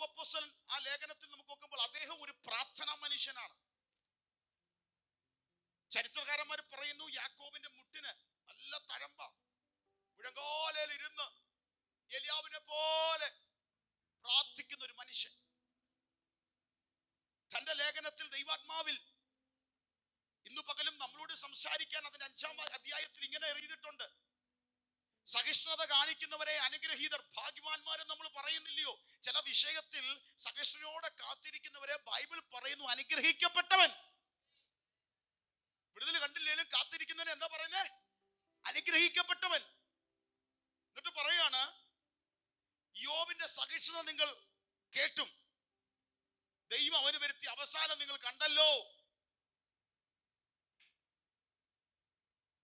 യാക്കോബ് അപ്പോസ്തലൻ ആ ലേഖനത്തിൽ നമുക്ക് നോക്കുമ്പോൾ അദ്ദേഹം ഒരു പ്രാർത്ഥനാ മനുഷ്യനാണ്. ചരിത്രകാരന്മാർ പറയുന്നു യാക്കോബിന്റെ മുട്ടിന് നല്ല തഴമ്പ, മുഴങ്കാലയിൽ ഇരുന്ന് എലിയാവിനെ പോലെ പ്രാർത്ഥിക്കുന്ന ഒരു മനുഷ്യൻ. തന്റെ ലേഖനത്തിൽ ദൈവാത്മാവിൽ ഇന്നു പകലും നമ്മളോട് സംസാരിക്കാൻ അതിന്റെ 5-ാം അധ്യായത്തിൽ ഇങ്ങനെ എഴുതിയിട്ടുണ്ട്: സഹിഷ്ണുത കാണിക്കുന്നവരെ അനുഗ്രഹീതർ, ഭാഗ്യവാന്മാരെന്ന് നമ്മൾ പറയുന്നില്ലയോ? ചില വിഷയത്തിൽ സഹിഷ്ണുതയോടെ കാത്തിരിക്കുന്നവരെ ബൈബിൾ പറയുന്നു അനുഗ്രഹിക്കപ്പെട്ടവൻ. വിടുതൽ കണ്ടില്ലേലും കാത്തിരിക്കുന്നവനെ എന്താ പറയുന്നേ? അനുഗ്രഹിക്കപ്പെട്ടവൻ. എന്നിട്ട് പറയാണ്, യോബിന്റെ സഹിഷ്ണുത നിങ്ങൾ കേട്ടും ദൈവം അവന് വരുത്തിയ അവസാനം നിങ്ങൾ കണ്ടല്ലോ.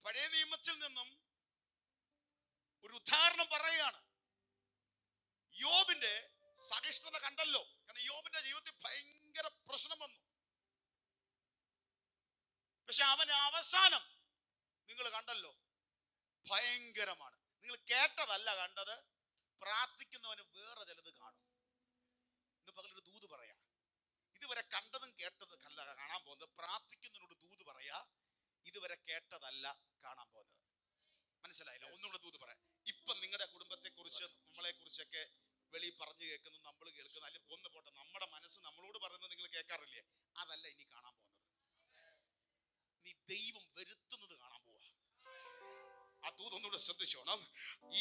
പഴയ നിയമത്തിൽ നിന്നും ഒരു ഉദാഹരണം പറയുകയാണ്. യോബിന്റെ സഹിഷ്ണുത കണ്ടല്ലോ. കാരണം യോബിന്റെ ജീവിതത്തിൽ ഭയങ്കര പ്രശ്നം വന്നു. പക്ഷെ അവന്റെ അവസാനം നിങ്ങൾ കണ്ടല്ലോ, ഭയങ്കരമാണ്. നിങ്ങൾ കേട്ടതല്ല കണ്ടത്, പ്രാർത്ഥിക്കുന്നവന് വേറെ ചിലത് കാണും. ഇന്ന് പകലൊരു ദൂത് പറയാ, ഇതുവരെ കണ്ടതും കേട്ടതും അല്ല കാണാൻ പോകുന്നത്. പ്രാർത്ഥിക്കുന്നതിനോട് ദൂത് പറയാ, ഇതുവരെ കേട്ടതല്ല കാണാൻ പോകുന്നത്. മനസ്സിലായില്ല? ഒന്നുകൂടെ ദൂത് പറയാം. ഇപ്പൊ നിങ്ങളുടെ കുടുംബത്തെ കുറിച്ച്, നമ്മളെ കുറിച്ചൊക്കെ വെളി പറഞ്ഞു കേൾക്കുന്നു, നമ്മൾ കേൾക്കുന്നു. അതിൽ ഒന്ന് പോട്ടെ, നമ്മുടെ മനസ്സ് നമ്മളോട് പറയുന്നത് നിങ്ങൾ കേൾക്കാറില്ലേ? അതല്ല ഇനി കാണാൻ പോകുന്നത്. നീ ദൈവം വരുത്തുന്നത് കാണാൻ പോവാ. ആ ദൂത് ഒന്നുകൂടെ ശ്രദ്ധിച്ചോണം.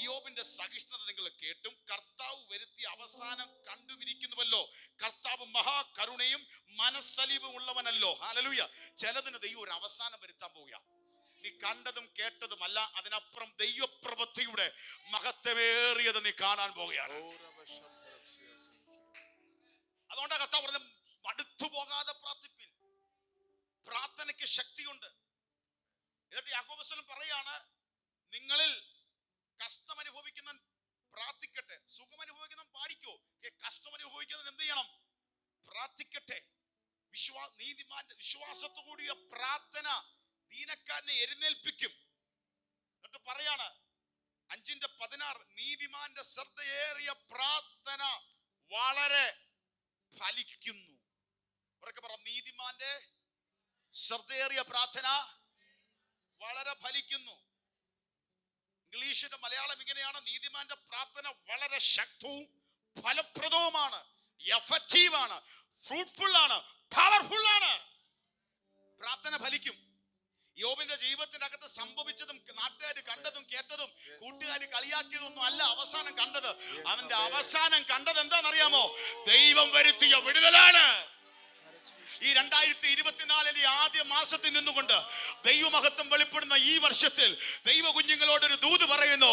യോബിന്റെ സഹിഷ്ണുത നിങ്ങൾ കേട്ടും കർത്താവ് വരുത്തിയ അവസാനം കണ്ടുമിരിക്കുന്നുവല്ലോ. കർത്താവ് മഹാകരുണയും മനസ്സലിവും ഉള്ളവനല്ലോ. ഹല്ലേലൂയ. ചിലതിന് ദൈവം ഒരു അവസാനം വരുത്താൻ പോവുക. നീ കണ്ടതും കേട്ടതും അല്ല, അതിനപ്പുറം ദൈവപ്രവൃത്തിയുടെ മഹത്വമേറിയത് നീ കാണാൻ പോവുകയാണ്. അതുകൊണ്ടാണ് കർത്താവ് പറഞ്ഞത്, മടുത്തു പോകാതെ പ്രാർത്ഥിപ്പിൻ, പ്രാർത്ഥനയ്ക്ക് ശക്തിയുണ്ട്. എന്നിട്ട് യാക്കോബ് അപ്പോസ്തലൻ പറയാണ്, നിങ്ങളിൽ കഷ്ടം അനുഭവിക്കുന്നവൻ പ്രാർത്ഥിക്കട്ടെ, സുഖം അനുഭവിക്കുന്നവൻ പാടിക്കോ. കഷ്ടം അനുഭവിക്കുന്നവൻ എന്ത് ചെയ്യണം? പ്രാർത്ഥിക്കട്ടെ. നീതിമാന്റെ വിശ്വാസത്തോടുകൂടിയ പ്രാർത്ഥന ദീനക്കാരനെ എഴുന്നേൽപ്പിക്കും. എന്നിട്ട് പറയാണ് 5:16, നീതിമാന്റെ ശ്രദ്ധയേറിയ പ്രാർത്ഥന വളരെ ഫലിക്കുന്നു. അവരൊക്കെ പറ, നീതിമാന്റെ ശ്രദ്ധയേറിയ പ്രാർത്ഥന വളരെ ഫലിക്കുന്നു. ഇംഗ്ലീഷിന്റെ മലയാളം ഇങ്ങനെയാണ്: നീതിമാന്റെ പ്രാർത്ഥന വളരെ ശക്തവും ഫലപ്രദവുമാണ്, എഫക്റ്റീവാണ്, ഫ്രൂട്ട്ഫുൾ ആണ്, പവർഫുൾ ആണ്. പ്രാർത്ഥന ഫലിക്കും. യോബിന്റെ ജീവിതത്തിന്റെ അകത്ത് സംഭവിച്ചതും നാട്ടുകാർ കണ്ടതും കേട്ടതും കൂട്ടുകാർ കളിയാക്കിയതൊന്നും അല്ല അവസാനം കണ്ടത്. അവന്റെ അവസാനം കണ്ടത് എന്താണെന്നറിയാമോ? ദൈവം വരുത്തിയ വിടുതലാണ്. ഈ 2024 ആദ്യ മാസത്തിൽ നിന്നുകൊണ്ട് ദൈവമഹത്വം വെളിപ്പെടുന്ന ഈ വർഷത്തിൽ ദൈവ കുഞ്ഞുങ്ങളോടൊരു ദൂത് പറയുന്നു: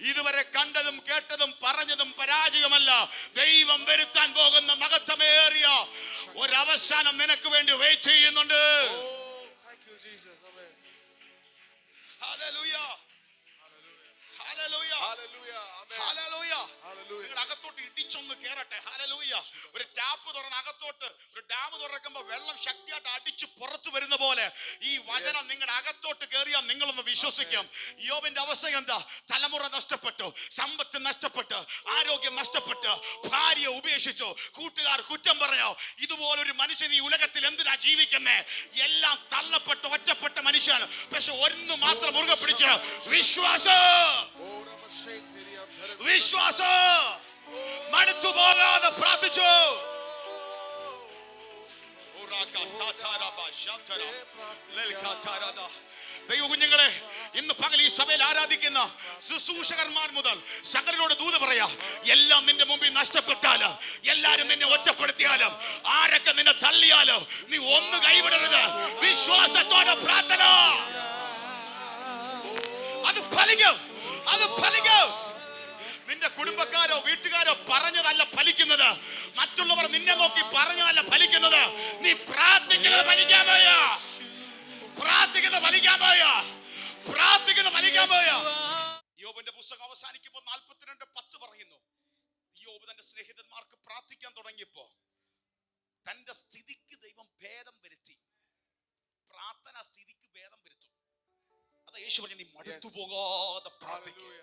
ഇതുവരെ കണ്ടതും കേട്ടതും പറഞ്ഞതും പരാജയമല്ല. ദൈവം വരുത്താൻ പോകുന്ന മഹത്വമേറിയ ഒരവസാനം നിനക്ക് വേണ്ടി വെയിറ്റ് ചെയ്യുന്നുണ്ട്. Hallelujah, hallelujah, hallelujah. നിങ്ങളുടെ അകത്തോട്ട് ഇടിച്ചൊന്ന് കേറട്ടെ. ഹല്ലേലൂയ. ഒരു ടാപ്പ് തുറന്ന് അകത്തോട്ട്, ഒരു ഡാം തുറക്കുമ്പോൾ വെള്ളം ശക്തിയായിട്ട് അടിച്ച് പുറത്തു വരുന്ന പോലെ ഈ വചനം നിങ്ങളുടെ അകത്തോട്ട് കയറിയാൽ നിങ്ങളൊന്ന് വിശ്വസിക്കും. യോബിന്റെ അവസ്ഥ എന്താ? തലമുറ നഷ്ടപ്പെട്ടു, സമ്പത്ത് നഷ്ടപ്പെട്ടു, ആരോഗ്യം നഷ്ടപ്പെട്ടു, ഭാര്യ ഉപേക്ഷിച്ചു, കൂട്ടുകാർ കുറ്റം പറയോ. ഇതുപോലൊരു മനുഷ്യൻ ഈ ഉലകത്തിൽ എന്തിനാ ജീവിക്കുന്നേ? എല്ലാം തള്ളപ്പെട്ട ഒറ്റപ്പെട്ട മനുഷ്യൻ. പക്ഷെ ഒന്ന് മാത്രം മുറുകെ പിടിച്ച്, വിശ്വാസം. വിശ്വാസം. മടുത്തു പോകാതെ പ്രാർത്ഥിച്ചു. ദൈവ കുഞ്ഞുങ്ങളെ, ഇന്ന് പകൽ ഈ സഭയിൽ ആരാധിക്കുന്ന ശുശ്രൂഷകന്മാർ മുതൽ സകലരോട് ദൂത് പറയാ: എല്ലാം നിന്റെ മുമ്പിൽ നഷ്ടപ്പെട്ടാലും, എല്ലാരും നിന്നെ ഒറ്റപ്പെടുത്തിയാലും, ആരൊക്കെ നിന്നെ തള്ളിയാലും, നീ ഒന്ന് കൈവിടരുത്. വിശ്വാസത്തോടെ പ്രാർത്ഥന. അത് ഫലിക്കും, അത് ഫലിക്കും. നിന്റെ കുടുംബക്കാരോ വീട്ടുകാരോ പറഞ്ഞതല്ല ഫലിക്കുന്നത്, മറ്റുള്ളവർ നിന്നെ നോക്കി പറഞ്ഞതല്ല ഫലിക്കുന്നത്. നീ പ്രാർത്ഥിക്കുന്നത് ഫലിക്കാൻ പോയാ, പ്രാർത്ഥിക്കുന്നത് ഫലിക്കാൻ പോയാ, പ്രാർത്ഥിക്കുന്നത് ഫലിക്കാൻ പോയാ. യോബിന്റെ പുസ്തകം അവസാനിക്കുമ്പോൾ 42:10 പറയുന്നു: യോബ് തന്റെ സ്നേഹിതന്മാർക്ക് പ്രാർത്ഥിക്കാൻ തുടങ്ങിയപ്പോ തന്റെ സ്ഥിതിക്ക് ദൈവം ഭേദം വരുത്തി. പ്രാർത്ഥന സ്ഥിതിക്ക് ഭേദം വരുത്തും. അതാ യേശു പറഞ്ഞു, നീ മടുത്തു പോകാതെ പ്രാർത്ഥിക്കുക.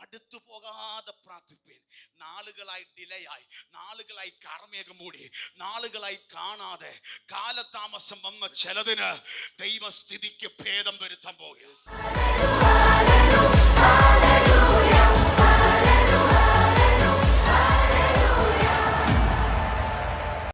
മടുത്തു പോകാതെ പ്രാർത്ഥിപ്പീൻ. നാളുകളായി ഡിലേയായി, നാളുകളായി കാർമേഘം മൂടി, നാളുകളായി കാണാതെ കാലതാമസം വന്ന ചിലതിന് ദൈവസ്ഥിതിക്ക് ഭേദം വരുത്താൻ പോകുന്നു.